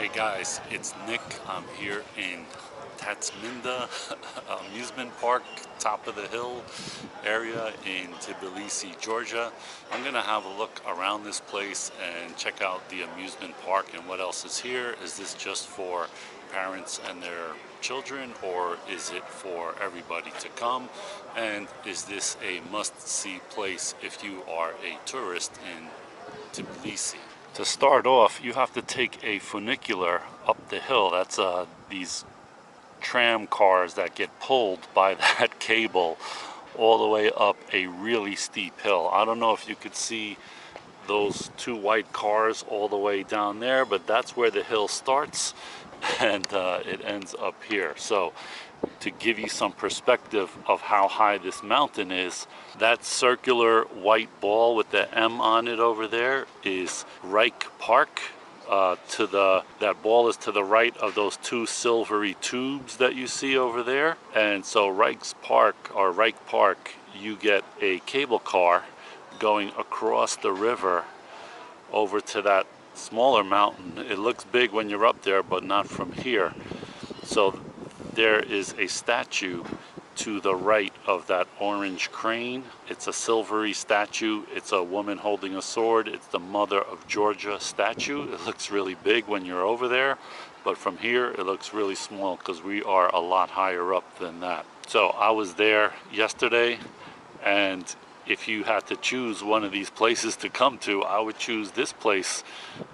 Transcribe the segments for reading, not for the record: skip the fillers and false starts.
Hey guys, it's Nick. I'm here in Mtatsminda Amusement Park, top of the hill area in Tbilisi, Georgia. I'm gonna have a look around this place and check out the amusement park and what else is here. Is this just for parents and their children, or is it for everybody to come? And is this a must-see place if you are a tourist in Tbilisi? To start off, you have to take a funicular up the hill. That's these tram cars that get pulled by that cable all the way up a really steep hill. I don't know if you could see those two white cars all the way down there, but that's where the hill starts and it ends up here. So to give you some perspective of how high this mountain is, that circular white ball with the M on it over there is Reich Park. That ball is to the right of those two silvery tubes that you see over there. And so Reich Park, you get a cable car going across the river over to that smaller mountain. It looks big when you're up there, but not from here. So there is a statue to the right of that orange crane. It's a silvery statue. It's a woman holding a sword. It's the Mother of Georgia statue. It looks really big when you're over there, but from here it looks really small because we are a lot higher up than that. So I was there yesterday, and if you had to choose one of these places to come to, I would choose this place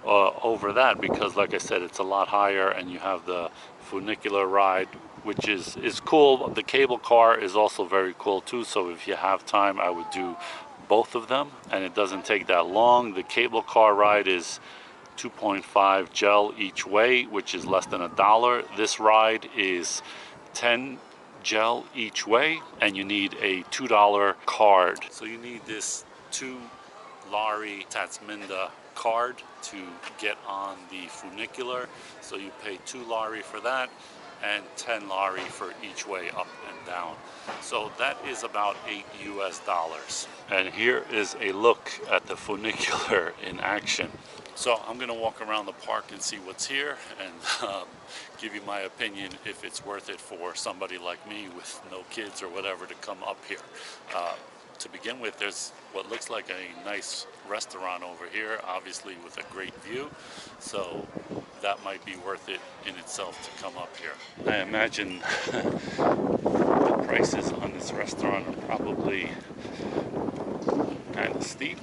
over that, because like I said, it's a lot higher and you have the funicular ride, which is cool. The cable car is also very cool too, so if you have time, I would do both of them, and it doesn't take that long. The cable car ride is 2.5 gel each way, which is less than $1. This ride is 10 gel each way, and you need a $2 card. So you need this 2 Lari Mtatsminda card to get on the funicular. So you pay 2 Lari for that and 10 Lari for each way up and down. So that is about $8 US. And here is a look at the funicular in action. So I'm gonna walk around the park and see what's here, and give you my opinion if it's worth it for somebody like me with no kids or whatever to come up here. To begin with, there's what looks like a nice restaurant over here, obviously with a great view, so that might be worth it in itself to come up here. I imagine the prices on this restaurant are probably kind of steep.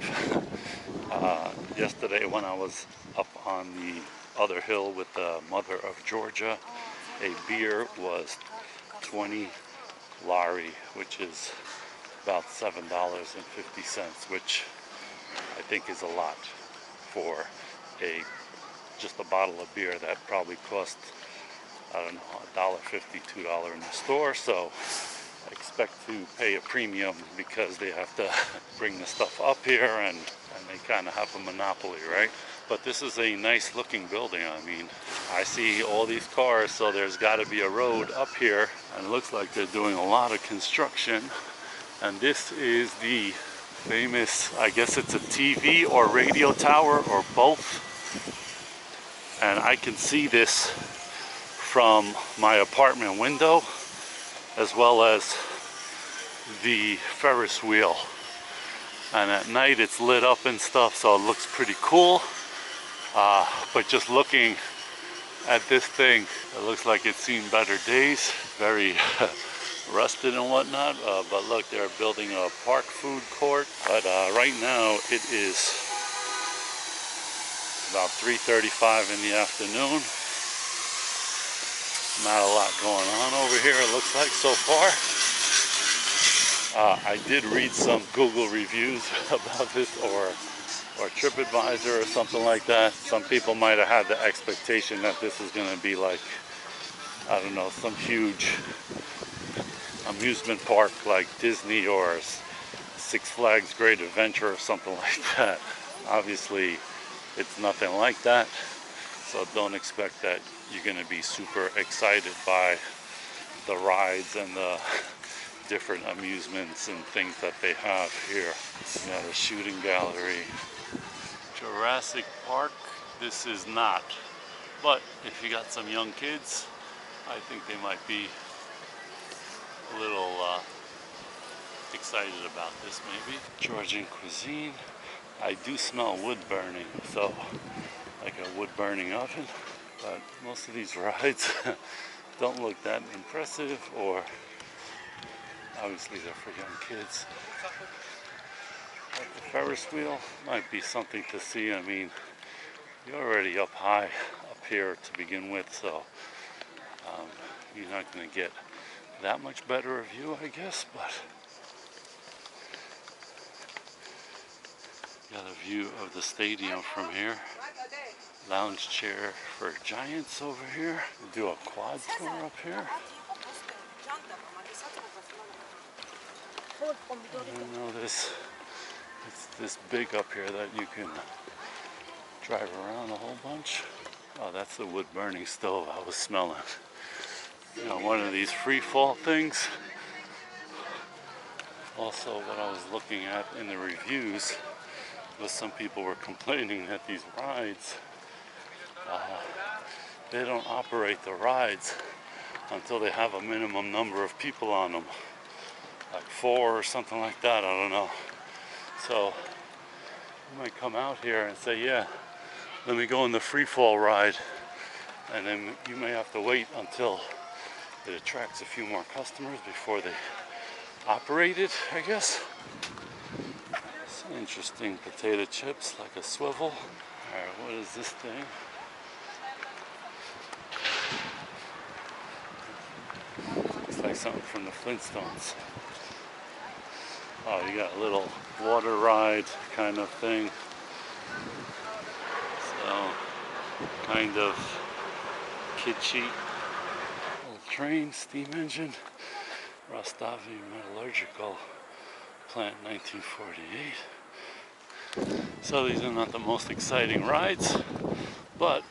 Yesterday when I was up on the other hill with the Mother of Georgia, a beer was 20 Lari, which is about $7.50, which I think is a lot for just a bottle of beer that probably cost, I don't know, $1.50, $2 in the store. So I expect to pay a premium because they have to bring the stuff up here, and they kind of have a monopoly, right? But this is a nice looking building. I mean, I see all these cars, so there's got to be a road up here, and it looks like they're doing a lot of construction. And this is the famous, I guess it's a TV or radio tower or both. And I can see this from my apartment window, as well as the Ferris Wheel. And at night it's lit up and stuff, so it looks pretty cool. But just looking at this thing, it looks like it's seen better days. Very rusted and whatnot, but look, they're building a park food court. But right now it is about 3:35 in the afternoon. Not a lot going on over here, it looks like, so far. I did read some Google reviews about this, or TripAdvisor or something like that. Some people might have had the expectation that this is going to be like, I don't know, some huge amusement park like Disney or Six Flags Great Adventure or something like that. Obviously, it's nothing like that. So don't expect that you're going to be super excited by the rides and the different amusements and things that they have here. You got a shooting gallery. Jurassic Park, this is not But if you got some young kids, I think they might be a little excited about this maybe. Georgian cuisine. I do smell wood burning, so like a wood burning oven. But most of these rides don't look that impressive, or obviously they're for young kids. Like the Ferris wheel might be something to see. I mean, you're already up high up here to begin with, so you're not going to get that much better a view, I guess, but got a view of the stadium from here. Lounge chair for giants over here. Do a quad tour up here. I know it's this big up here that you can drive around a whole bunch. Oh, that's the wood burning stove I was smelling. You know, one of these free fall things. Also, what I was looking at in the reviews was some people were complaining that these rides, they don't operate the rides until they have a minimum number of people on them, like 4 or something like that, I don't know. So you might come out here and say, yeah, let me go on the free fall ride, and then you may have to wait until it attracts a few more customers before they operate it, I guess. It's interesting. Potato chips, like a swivel. Alright, what is this thing? Looks like something from the Flintstones. Oh, you got a little water ride kind of thing. So, kind of kitschy. Little train, steam engine. Rostovi Metallurgical Plant, 1948. So these are not the most exciting rides, but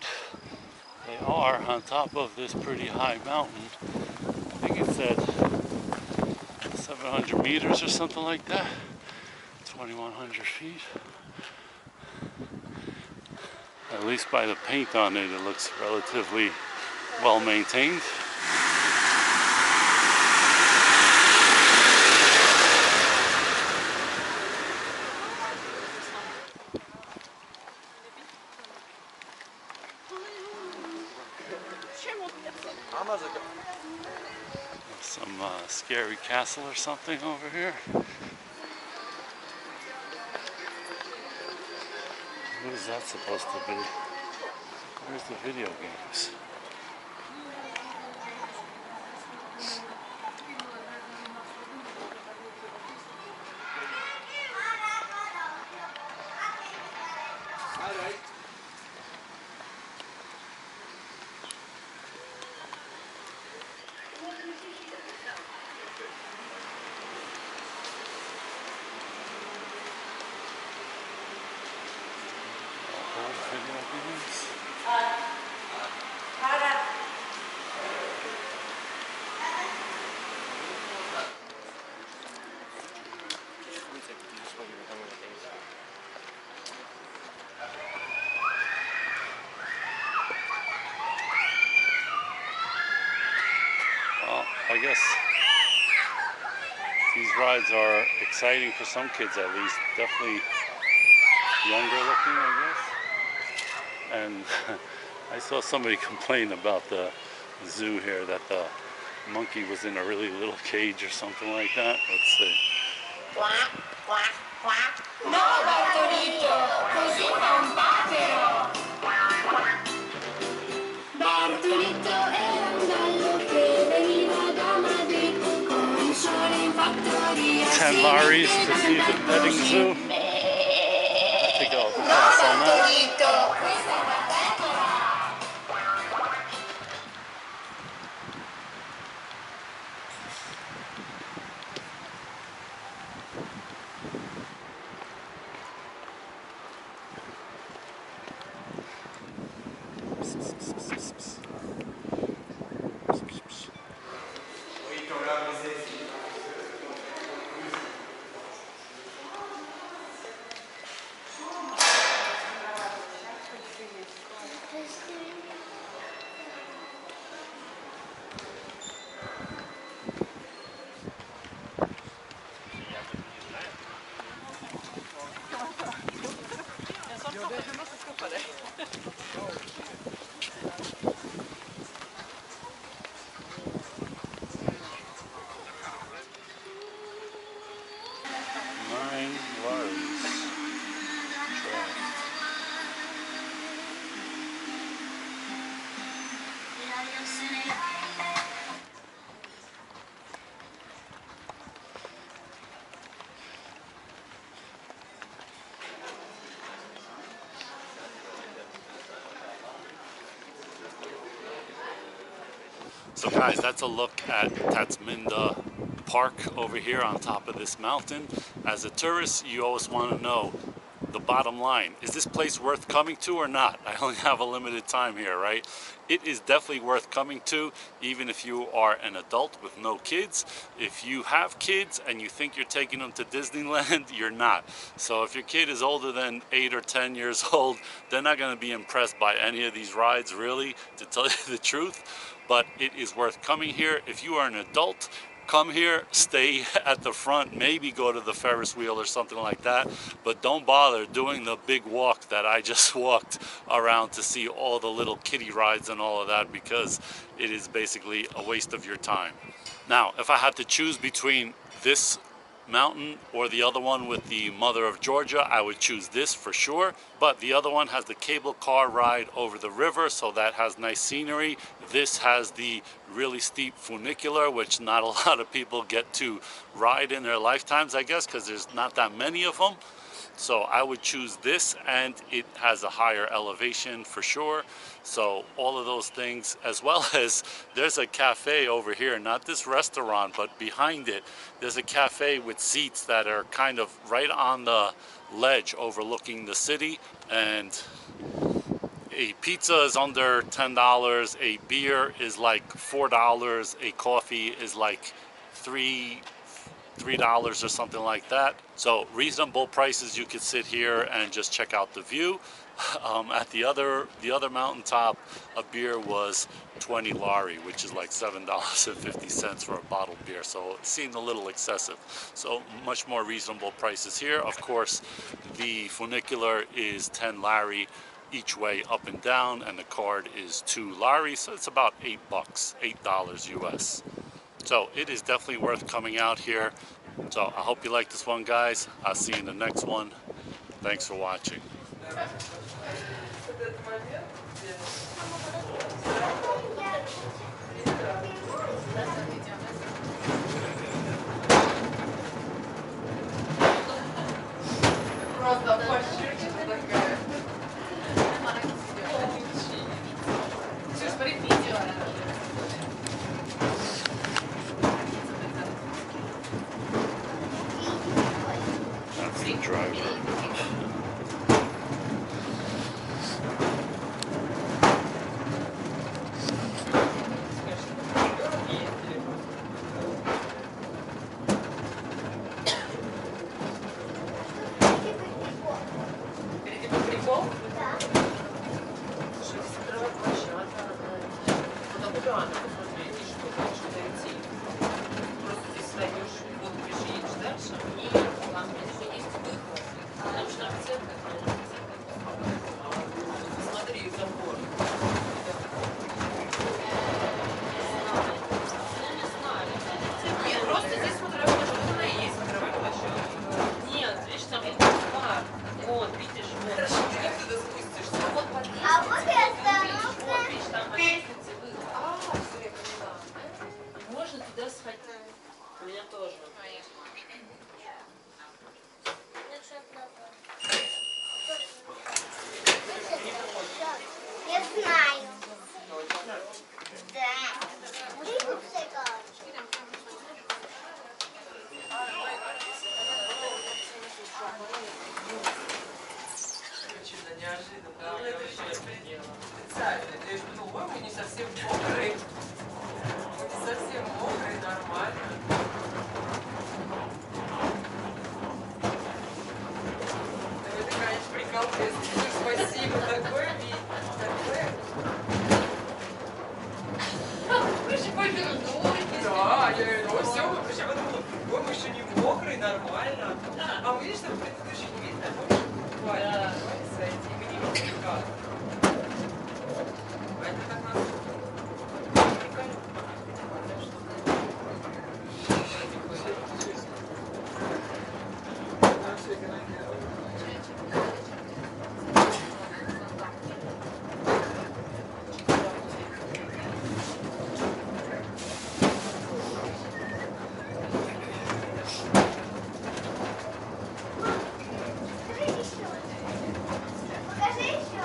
they are on top of this pretty high mountain. I think it said 700 meters or something like that. 2,100 feet. At least by the paint on it, it looks relatively well maintained. Some scary castle or something over here. What is that supposed to be? Where's the video games? Well, I guess these rides are exciting for some kids at least. Definitely younger looking, I guess. And I saw somebody complain about the zoo here, that the monkey was in a really little cage or something like that. Let's see. $10 to see the petting zoo. I think I'll pass on that. So guys, that's a look at Mtatsminda Park over here on top of this mountain. As a tourist, you always want to know the bottom line. Is this place worth coming to or not? I only have a limited time here, right? It is definitely worth coming to, even if you are an adult with no kids. If you have kids and you think you're taking them to Disneyland, you're not. So if your kid is older than 8 or 10 years old, they're not going to be impressed by any of these rides, really, to tell you the truth. But it is worth coming here. If you are an adult, come here, stay at the front, maybe go to the Ferris Wheel or something like that, but don't bother doing the big walk that I just walked around to see all the little kiddie rides and all of that, because it is basically a waste of your time. Now, if I had to choose between this mountain or the other one with the Mother of Georgia, I would choose this for sure. But the other one has the cable car ride over the river, so that has nice scenery. This has the really steep funicular, which not a lot of people get to ride in their lifetimes, I guess, because there's not that many of them. So I would choose this, and it has a higher elevation for sure. So all of those things, as well as there's a cafe over here, not this restaurant, but behind it, there's a cafe with seats that are kind of right on the ledge overlooking the city. And a pizza is under $10, a beer is like $4, a coffee is like $3 or something like that. So reasonable prices. You could sit here and just check out the view. At the other mountaintop, a beer was 20 lari, which is like $7.50 for a bottled beer. So it seemed a little excessive. So much more reasonable prices here. Of course, the funicular is 10 lari each way up and down, and the card is 2 lari, so it's about $8, $8 US. So it is definitely worth coming out here. So I hope you like this one, guys. I'll see you in the next one. Thanks for watching. That's the driver. Спасибо, такой вид, такой. Вы же повернулись. Да, я говорю, ну все, мы причем ой, мы еще не мокрые, нормально. А мы видишь, что в предыдущий не видно, больше буквально. И мы не видим как. Это так нас прикольно. Покажи еще.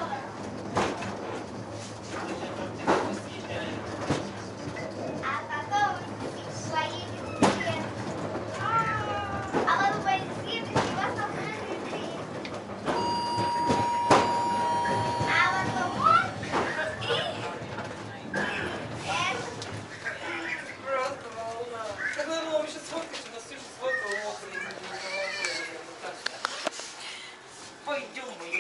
идем мы.